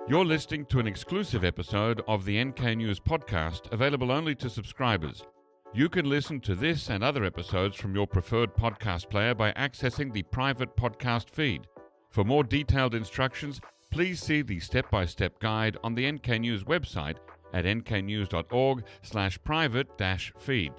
You're listening to an exclusive episode of the NK News podcast, available only to subscribers. You can listen to this and other episodes from your preferred podcast player by accessing the private podcast feed. For more detailed instructions, please see the step-by-step guide on the NK News website at nknews.org/private-feed.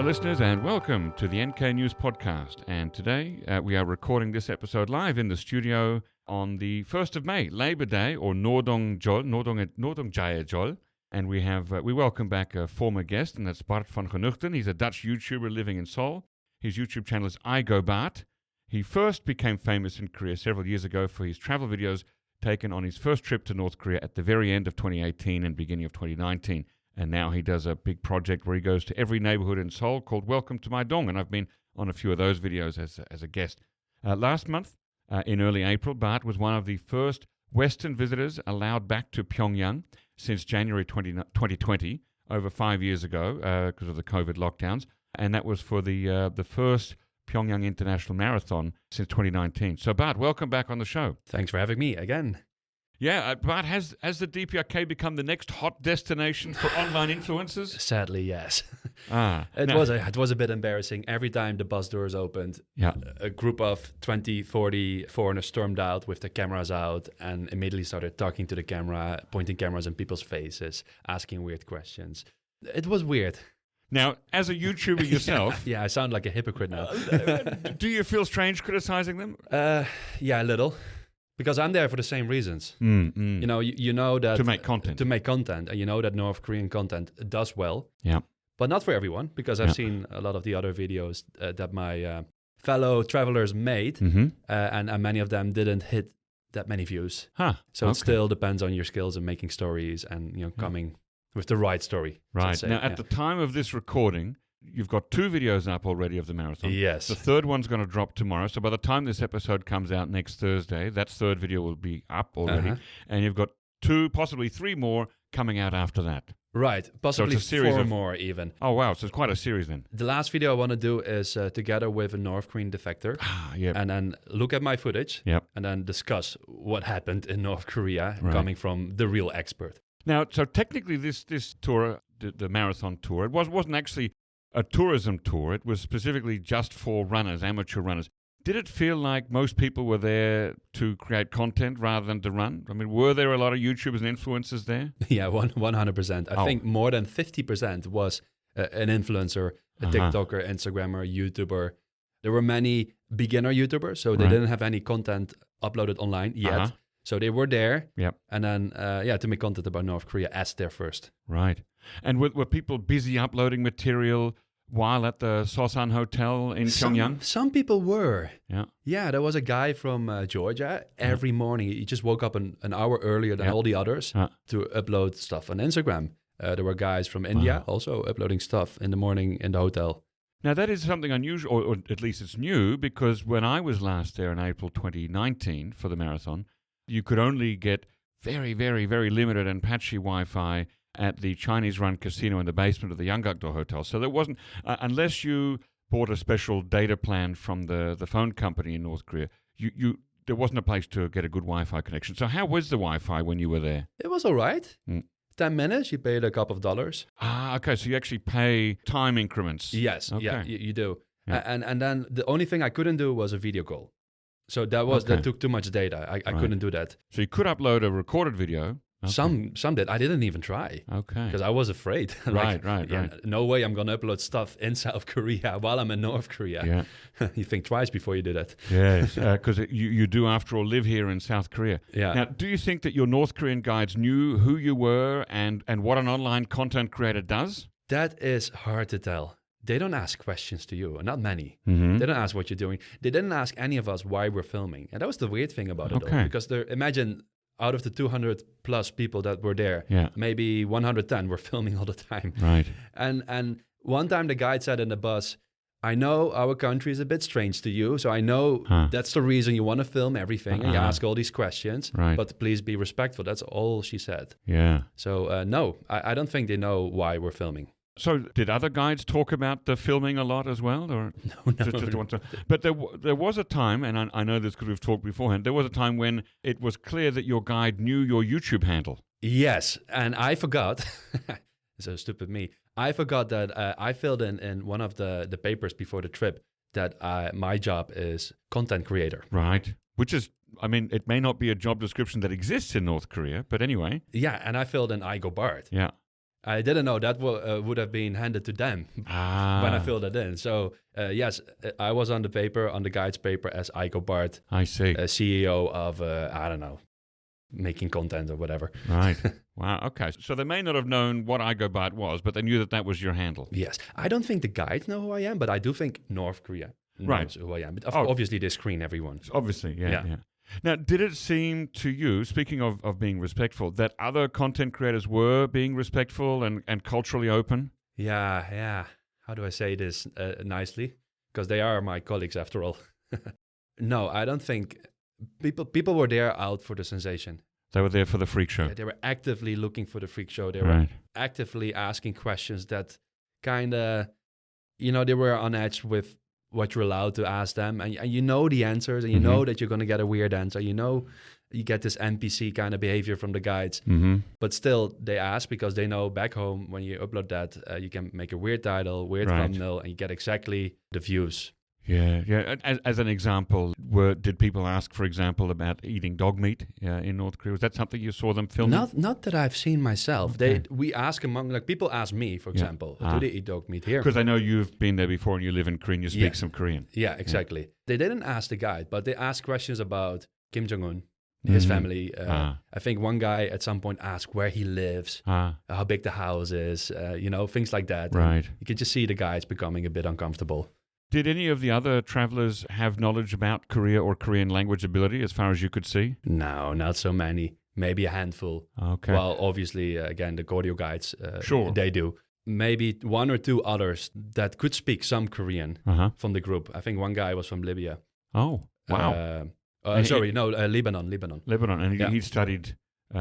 Listeners, and welcome to the NK News podcast. And today we are recording this episode live in the studio on the 1st of May, Labor Day, or Noordomjayajol. And we welcome back a former guest, and that's Bart van Genugten. He's a Dutch YouTuber living in Seoul. His YouTube channel is iGoBart. He first became famous in Korea several years ago for his travel videos taken on his first trip to North Korea at the very end of 2018 and beginning of 2019. And now he does a big project where he goes to every neighborhood in Seoul called Welcome to My Dong. And I've been on a few of those videos as a guest. Last month, in early April, Bart was one of the first Western visitors allowed back to Pyongyang since January 2020, over 5 years ago, because of the COVID lockdowns. And that was for the first Pyongyang International Marathon since 2019. So Bart, welcome back on the show. Thanks for having me again. Yeah, but has the DPRK become the next hot destination for online influencers? Sadly, yes. It was a bit embarrassing. Every time the bus doors opened, a group of 20, 40 foreigners stormed out with the cameras out and immediately started talking to the camera, pointing cameras in people's faces, asking weird questions. It was weird. Now, as a YouTuber yourself... Yeah, I sound like a hypocrite now. Do you feel strange criticizing them? Yeah, a little. Because I'm there for the same reasons. You know that... To make content. And you know that North Korean content does well. Yeah. But not for everyone, because I've seen a lot of the other videos that my fellow travelers made, and many of them didn't hit that many views. So it still depends on your skills in making stories and coming with the right story. Right. Now, at the time of this recording, you've got 2 videos up already of the marathon. Yes. The third one's going to drop tomorrow. So by the time this episode comes out next Thursday, that third video will be up already. And you've got 2, possibly 3 more coming out after that. Right. Possibly so it's a series 4 more even. Oh, wow. So it's quite a series then. The last video I want to do is together with a North Korean defector. And then look at my footage. And then discuss what happened in North Korea coming from the real expert. Now, so technically this tour, the marathon tour, it wasn't actually a tourism tour. It was specifically just for runners, amateur runners. Did it feel like most people were there to create content rather than to run? I mean, were there a lot of YouTubers and influencers there? Yeah, 100%. I think more than 50% was an influencer, a TikToker, Instagrammer, YouTuber. There were many beginner YouTubers, so they didn't have any content uploaded online yet. So they were there, and then, to make content about North Korea as their first. Right. And were people busy uploading material while at the Sosan Hotel in Pyongyang? Some people were. Yeah, there was a guy from Georgia. Every morning, he just woke up an hour earlier than all the others to upload stuff on Instagram. There were guys from India also uploading stuff in the morning in the hotel. Now, that is something unusual, or at least it's new, because when I was last there in April 2019 for the marathon, you could only get very, very, very limited and patchy Wi-Fi at the Chinese-run casino in the basement of the Yanggakdo Hotel. So there wasn't, unless you bought a special data plan from the phone company in North Korea, there wasn't a place to get a good Wi-Fi connection. So how was the Wi-Fi when you were there? It was all right. 10 minutes, you paid a couple of dollars. Okay, so you actually pay time increments. Yes, okay. You do. Yeah. And then the only thing I couldn't do was a video call. So that took too much data. I couldn't do that. So you could upload a recorded video. Okay. Some did. I didn't even try. Okay. Because I was afraid. Right. No way I'm going to upload stuff in South Korea while I'm in North Korea. Yeah. You think twice before you do that. Yes, because you do, after all, live here in South Korea. Yeah. Now, do you think that your North Korean guides knew who you were and what an online content creator does? That is hard to tell. They don't ask questions to you, not many. Mm-hmm. They don't ask what you're doing. They didn't ask any of us why we're filming. And that was the weird thing about it all. Because imagine out of the 200 plus people that were there, maybe 110 were filming all the time. Right. And one time the guide said in the bus, I know our country is a bit strange to you, so I know that's the reason you want to film everything and you ask all these questions, but please be respectful. That's all she said. Yeah. So, no, I don't think they know why we're filming. So did other guides talk about the filming a lot as well? Or No. Just but there was a time, and I know this because we've talked beforehand, there was a time when it was clear that your guide knew your YouTube handle. Yes, and I forgot. So stupid me. I forgot that I filled in one of the papers before the trip that my job is content creator. Right. Which is, I mean, it may not be a job description that exists in North Korea, but anyway. Yeah, and I filled in iGoBart. Yeah. I didn't know that would have been handed to them when I filled it in. So, yes, I was on the paper, on the guide's paper as iGoBart. I see. CEO of, I don't know, making content or whatever. Right. Wow. Okay. So they may not have known what iGoBart was, but they knew that was your handle. Yes. I don't think the guides know who I am, but I do think North Korea knows who I am. But obviously, they screen everyone. Obviously, yeah. Now, did it seem to you, speaking of being respectful, that other content creators were being respectful and culturally open? Yeah. How do I say this nicely? Because they are my colleagues after all. No, I don't think people were there out for the sensation. They were there for the freak show. Yeah, they were actively looking for the freak show. They were actively asking questions that kind of, they were on edge with what you're allowed to ask them. And you know the answers, and you know that you're going to get a weird answer. You get this NPC kind of behavior from the guides. Mm-hmm. But still, they ask because they know back home when you upload that, you can make a weird title, weird thumbnail, and you get exactly the views. Yeah. As an example, did people ask, for example, about eating dog meat in North Korea? Was that something you saw them filming? Not that I've seen myself. Okay. We ask among, people ask me, for example, do they eat dog meat here? Because I know you've been there before and you live in Korea and you speak some Korean. Yeah, exactly. Yeah. They didn't ask the guide, but they asked questions about Kim Jong-un, his family. I think one guy at some point asked where he lives, how big the house is, things like that. Right. And you could just see the guys becoming a bit uncomfortable. Did any of the other travelers have knowledge about Korea or Korean language ability as far as you could see? No, not so many. Maybe a handful. Okay. Well, obviously, again, the Koryo guides, they do. Maybe one or two others that could speak some Korean from the group. I think one guy was from Libya. Oh, wow. Lebanon. Lebanon, and he studied he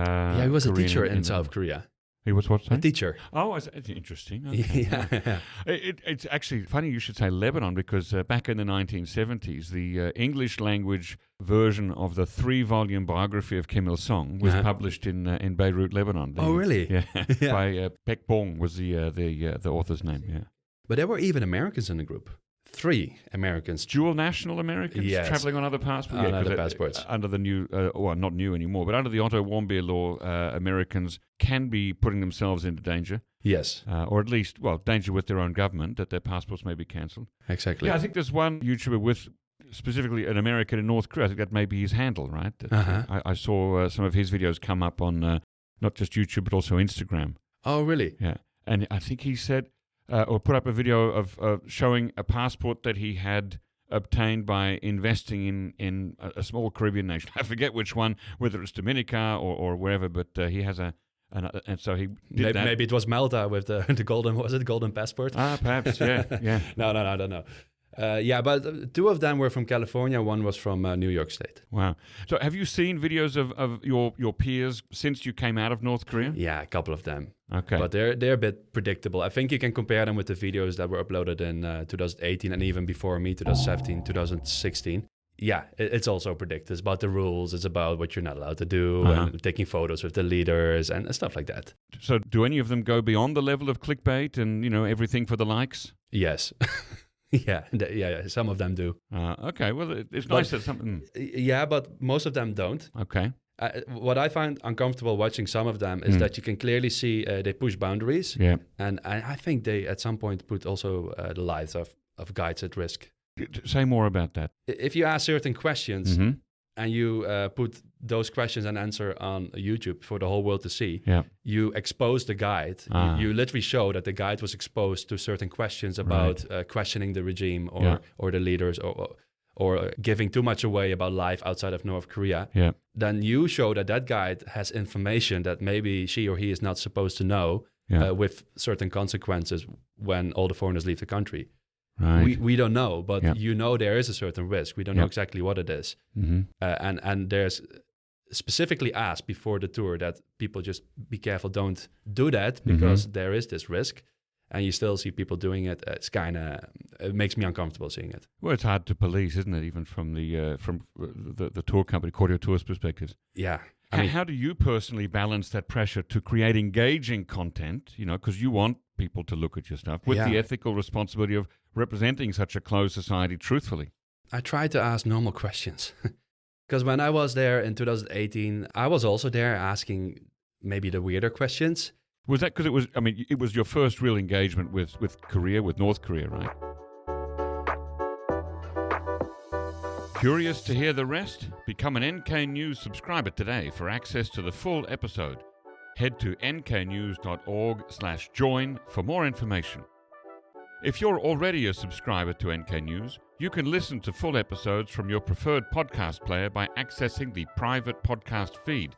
was Korean a teacher in South Korea. He was what? A teacher. Oh, it's interesting. Okay. Yeah. It's actually funny you should say Lebanon because back in the 1970s, the English language version of the 3-volume biography of Kim Il-sung was published in Beirut, Lebanon. Really? Yeah. By Pek Bong was the author's name. Yeah. But there were even Americans in the group. 3 Americans. Dual national Americans traveling on other passports? On other passports. Under the new, not new anymore, but under the Otto Warmbier law, Americans can be putting themselves into danger. Yes. Or at least, danger with their own government, that their passports may be cancelled. Exactly. Yeah, I think there's one YouTuber with specifically an American in North Korea. I think that may be his handle, right? I saw some of his videos come up on not just YouTube, but also Instagram. Oh, really? Yeah. And I think he said, or put up a video of showing a passport that he had obtained by investing in a small Caribbean nation. I forget which one, whether it's Dominica or wherever, but he has and so he did that. Maybe it was Malta with the golden, was it golden passport? Perhaps, yeah. No, I don't know. But 2 of them were from California. One was from New York State. Wow. So have you seen videos of your peers since you came out of North Korea? Yeah, a couple of them. Okay. But they're a bit predictable. I think you can compare them with the videos that were uploaded in 2018 and even before me, 2017, 2016. Yeah, it's also predictive. It's about the rules. It's about what you're not allowed to do and taking photos with the leaders and stuff like that. So do any of them go beyond the level of clickbait and, everything for the likes? Yes. Yeah, some of them do. Okay, well, it's nice that something... Yeah, but most of them don't. Okay. What I find uncomfortable watching some of them is that you can clearly see they push boundaries. Yeah. And I think they, at some point, put also the lives of guides at risk. Say more about that. If you ask certain questions and you put those questions and answer on YouTube for the whole world to see, you expose the guide. You literally show that the guide was exposed to certain questions about questioning the regime or the leaders or giving too much away about life outside of North Korea. Yeah. Then you show that guide has information that maybe she or he is not supposed to know with certain consequences when all the foreigners leave the country. Right. We don't know, but there is a certain risk. We don't know exactly what it is. Mm-hmm. And there's specifically asked before the tour that people just be careful, don't do that because there is this risk. And you still see people doing it. It makes me uncomfortable seeing it. Well, it's hard to police, isn't it? Even from the tour company, Cordio Tours perspective. Yeah. How do you personally balance that pressure to create engaging content? Because you want people to look at your stuff with the ethical responsibility of representing such a closed society truthfully. I try to ask normal questions. Because when I was there in 2018, I was also there asking maybe the weirder questions. Was that because it was your first real engagement with Korea, with North Korea, right? Curious to hear the rest? Become an NK News subscriber today for access to the full episode. Head to nknews.org/join for more information. If you're already a subscriber to NK News, you can listen to full episodes from your preferred podcast player by accessing the private podcast feed.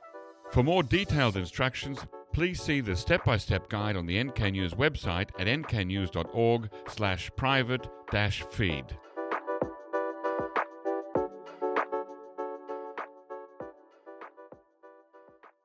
For more detailed instructions, please see the step-by-step guide on the NK News website at nknews.org/private-feed.